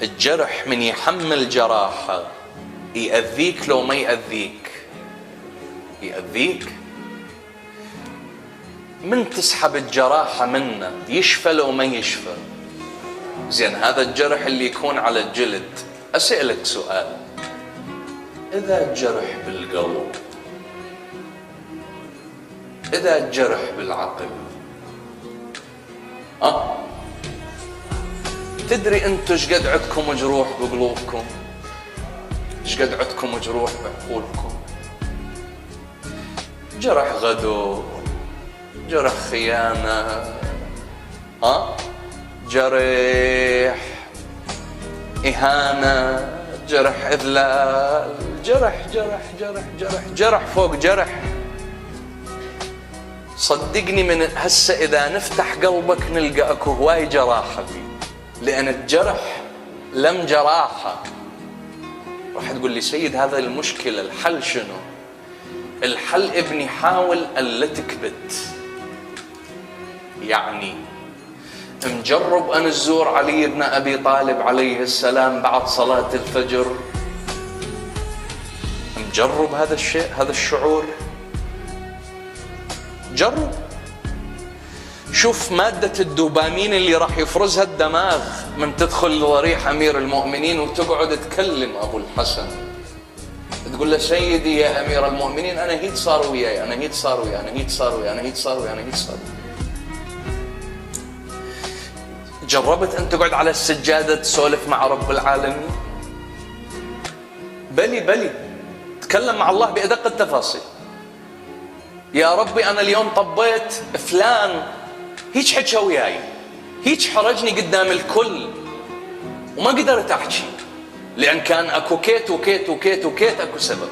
الجرح من يحمل جراحة يأذيك لو ما يأذيك؟ يأذيك. من تسحب الجراحة منه يشفى لو ما يشفى. زين هذا الجرح اللي يكون على الجلد، أسألك سؤال، إذا الجرح بالقلب، إذا الجرح بالعقل، تدري أنتوا ايش قد عندكم جروح بقلوبكم؟ ايش قد عندكم جروح بعقولكم؟ جرح غدر، جرح خيانة، جرح إهانة، جرح إذلال، جرح جرح جرح جرح جرح فوق جرح. صدقني من هسه إذا نفتح قلبك نلقى أكو هواي جراحة فيه، لأن الجرح لم جراحة. راح تقول لي سيد هذا المشكلة، الحل شنو؟ الحل ابني حاول ألا تكبت. يعني مجرب أن تزور علي بن أبي طالب عليه السلام بعد صلاة الفجر؟ مجرب هذا الشيء، هذا الشعور؟ جرب. شوف مادة الدوبامين اللي راح يفرزها الدماغ من تدخل لضريح أمير المؤمنين وتقعد تكلم أبو الحسن، تقول له سيدي يا أمير المؤمنين أنا هيك صار وياي، أنا هيك صار وياي، أنا هيك صار وياي، أنا هيك صار وياي، أنا هيك صار وياي. جربت أن تقعد على السجادة تسولف مع رب العالمين؟ بلي تكلم مع الله بأدق التفاصيل. يا ربي أنا اليوم طبيت فلان هيك حكى وياي، هيك حرجني قدام الكل وما قدرت أحكي، لأن كان أكو كيت وكيت وكيت وكيت أكو سبب.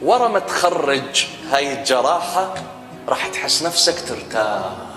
ورا ما تخرج هاي الجراحة راح تحس نفسك ترتاح.